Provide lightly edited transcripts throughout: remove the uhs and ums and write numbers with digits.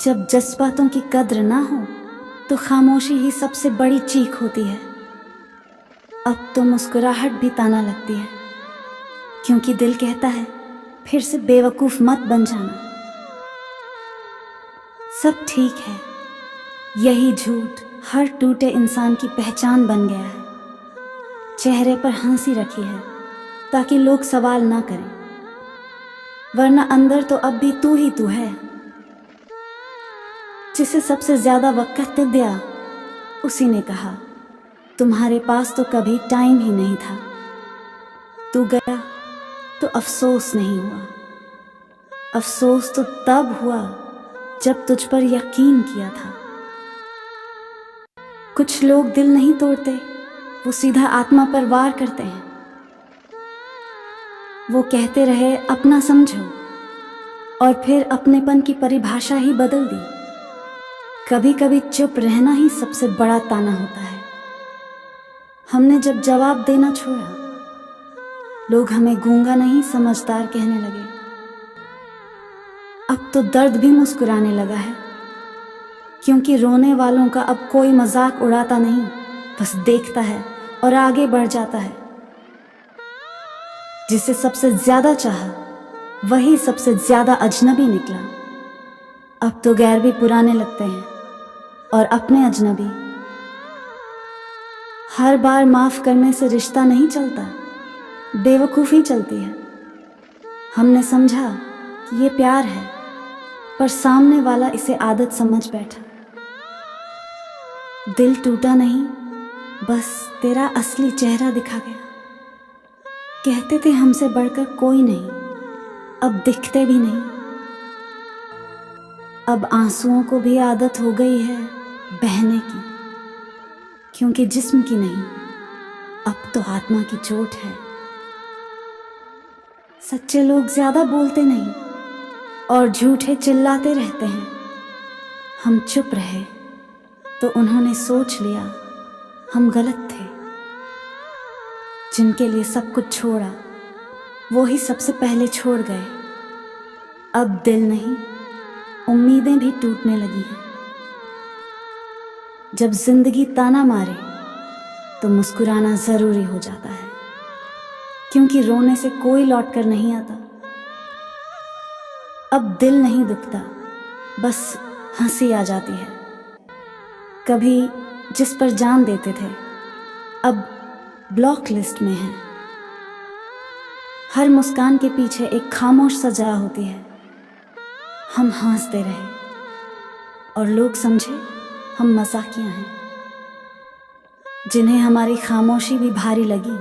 जब जज्बातों की कद्र ना हो तो खामोशी ही सबसे बड़ी चीख होती है। अब तो मुस्कुराहट भी ताना लगती है, क्योंकि दिल कहता है फिर से बेवकूफ मत बन जाना। सब ठीक है, यही झूठ हर टूटे इंसान की पहचान बन गया है। चेहरे पर हंसी रखी है ताकि लोग सवाल ना करें, वरना अंदर तो अब भी तू ही तू है। जिसे सबसे ज्यादा वक्त दिया उसी ने कहा, तुम्हारे पास तो कभी टाइम ही नहीं था। तू गया तो अफसोस नहीं हुआ, अफसोस तो तब हुआ जब तुझ पर यकीन किया था। कुछ लोग दिल नहीं तोड़ते, वो सीधा आत्मा पर वार करते हैं। वो कहते रहे अपना समझो, और फिर अपनेपन की परिभाषा ही बदल दी। कभी कभी चुप रहना ही सबसे बड़ा ताना होता है। हमने जब जवाब देना छोड़ा, लोग हमें गूंगा नहीं समझदार कहने लगे। अब तो दर्द भी मुस्कुराने लगा है, क्योंकि रोने वालों का अब कोई मजाक उड़ाता नहीं, बस देखता है और आगे बढ़ जाता है। जिसे सबसे ज्यादा चाहा वही सबसे ज्यादा अजनबी निकला। अब तो गैर भी पुराने लगते हैं और अपने अजनबी। हर बार माफ करने से रिश्ता नहीं चलता, बेवकूफ़ी चलती है। हमने समझा कि ये प्यार है, पर सामने वाला इसे आदत समझ बैठा। दिल टूटा नहीं, बस तेरा असली चेहरा दिखा गया। कहते थे हमसे बढ़कर कोई नहीं, अब दिखते भी नहीं। अब आंसुओं को भी आदत हो गई है बहने की, क्योंकि जिस्म की नहीं, अब तो आत्मा की चोट है। सच्चे लोग ज्यादा बोलते नहीं और झूठे चिल्लाते रहते हैं। हम चुप रहे तो उन्होंने सोच लिया हम गलत थे। जिनके लिए सब कुछ छोड़ा वो ही सबसे पहले छोड़ गए। अब दिल नहीं, उम्मीदें भी टूटने लगी हैं। जब जिंदगी ताना मारे तो मुस्कुराना जरूरी हो जाता है, क्योंकि रोने से कोई लौट कर नहीं आता। अब दिल नहीं दुखता, बस हंसी आ जाती है। कभी जिस पर जान देते थे अब ब्लॉक लिस्ट में है। हर मुस्कान के पीछे एक खामोश सजा होती है। हम हंसते रहे और लोग समझे हम मजाकिया हैं। जिन्हें हमारी खामोशी भी भारी लगी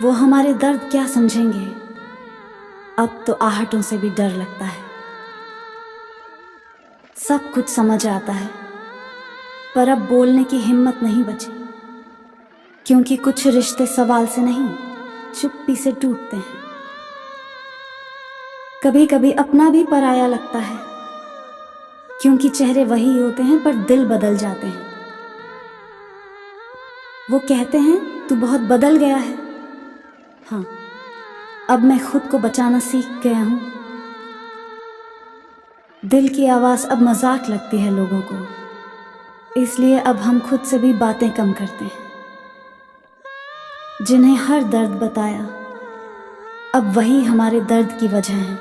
वो हमारे दर्द क्या समझेंगे। अब तो आहटों से भी डर लगता है। सब कुछ समझ आता है, पर अब बोलने की हिम्मत नहीं बची, क्योंकि कुछ रिश्ते सवाल से नहीं चुप्पी से टूटते हैं। कभी कभी अपना भी पराया लगता है, क्योंकि चेहरे वही होते हैं पर दिल बदल जाते हैं। वो कहते हैं तू बहुत बदल गया है। हाँ, अब मैं खुद को बचाना सीख गया हूं। दिल की आवाज अब मजाक लगती है लोगों को, इसलिए अब हम खुद से भी बातें कम करते हैं। जिन्हें हर दर्द बताया अब वही हमारे दर्द की वजह है।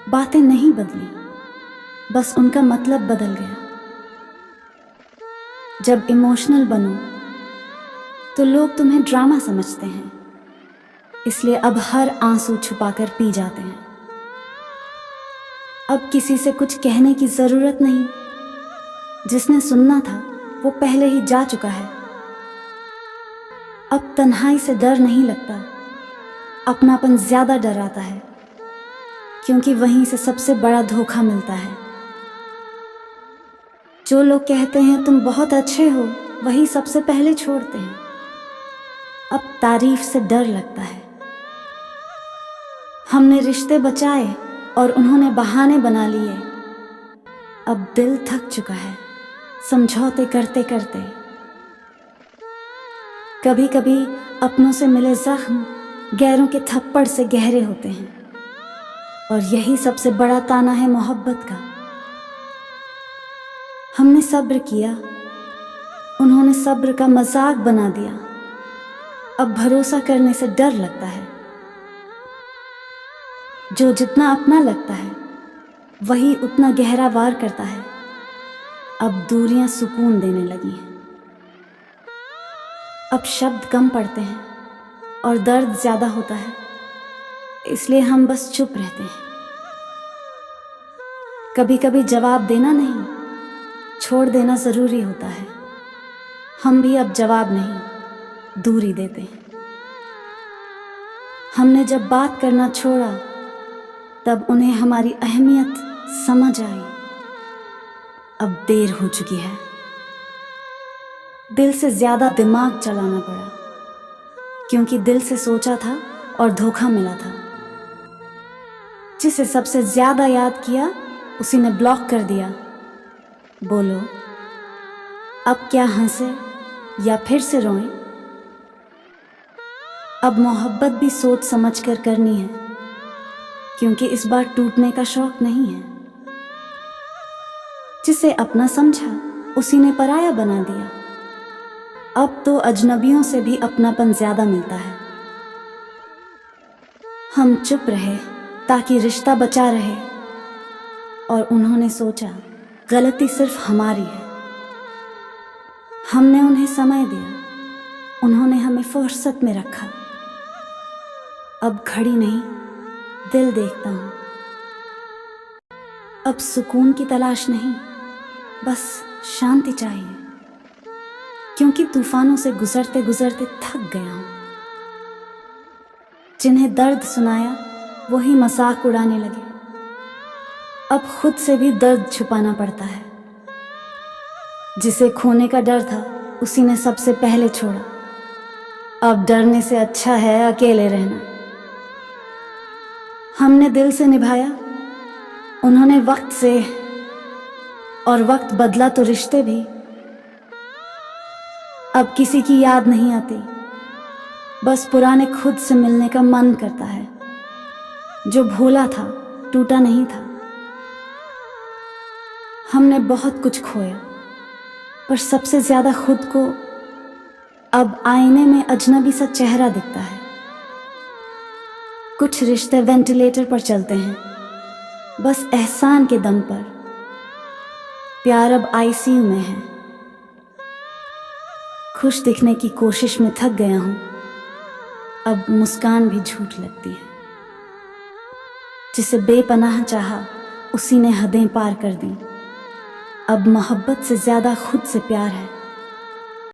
बातें नहीं बदली, बस उनका मतलब बदल गया। जब इमोशनल बनो तो लोग तुम्हें ड्रामा समझते हैं, इसलिए अब हर आंसू छुपाकर पी जाते हैं। अब किसी से कुछ कहने की जरूरत नहीं, जिसने सुनना था वो पहले ही जा चुका है। अब तन्हाई से डर नहीं लगता, अपनापन ज्यादा डर आता है, क्योंकि वहीं से सबसे बड़ा धोखा मिलता है। जो लोग कहते हैं तुम बहुत अच्छे हो, वही सबसे पहले छोड़ते हैं। अब तारीफ से डर लगता है। हमने रिश्ते बचाए और उन्होंने बहाने बना लिए। अब दिल थक चुका है समझौते करते करते। कभी कभी अपनों से मिले जख्म गैरों के थप्पड़ से गहरे होते हैं, और यही सबसे बड़ा ताना है मोहब्बत का। हमने सब्र किया, उन्होंने सब्र का मजाक बना दिया। अब भरोसा करने से डर लगता है। जो जितना अपना लगता है वही उतना गहरा वार करता है। अब दूरियां सुकून देने लगी हैं। अब शब्द कम पड़ते हैं और दर्द ज्यादा होता है, इसलिए हम बस चुप रहते हैं। कभी कभी जवाब देना नहीं, छोड़ देना जरूरी होता है। हम भी अब जवाब नहीं, दूरी देते हैं। हमने जब बात करना छोड़ा तब उन्हें हमारी अहमियत समझ आई। अब देर हो चुकी है। दिल से ज्यादा दिमाग चलाना पड़ा, क्योंकि दिल से सोचा था और धोखा मिला था। जिसे सबसे ज्यादा याद किया उसी ने ब्लॉक कर दिया। बोलो अब क्या हंसे या फिर से रोएं? अब मोहब्बत भी सोच समझ कर करनी है, क्योंकि इस बार टूटने का शौक नहीं है। जिसे अपना समझा उसी ने पराया बना दिया। अब तो अजनबियों से भी अपनापन ज्यादा मिलता है। हम चुप रहे ताकि रिश्ता बचा रहे, और उन्होंने सोचा गलती सिर्फ हमारी है। हमने उन्हें समय दिया, उन्होंने हमें फुर्सत में रखा। अब घड़ी नहीं, दिल देखता हूं। अब सुकून की तलाश नहीं, बस शांति चाहिए, क्योंकि तूफानों से गुजरते गुजरते थक गया हूं। जिन्हें दर्द सुनाया वही मजाक उड़ाने लगे। अब खुद से भी दर्द छुपाना पड़ता है। जिसे खोने का डर था उसी ने सबसे पहले छोड़ा। अब डरने से अच्छा है अकेले रहना। हमने दिल से निभाया, उन्होंने वक्त से, और वक्त बदला तो रिश्ते भी। अब किसी की याद नहीं आती, बस पुराने खुद से मिलने का मन करता है। जो भूला था टूटा नहीं था। हमने बहुत कुछ खोया, पर सबसे ज्यादा खुद को। अब आईने में अजनबी सा चेहरा दिखता है। कुछ रिश्ते वेंटिलेटर पर चलते हैं, बस एहसान के दम पर। प्यार अब आईसीयू में है। खुश दिखने की कोशिश में थक गया हूं। अब मुस्कान भी झूठ लगती है। जिसे बेपनाह चाहा उसी ने हदें पार कर दी। अब मोहब्बत से ज्यादा खुद से प्यार है।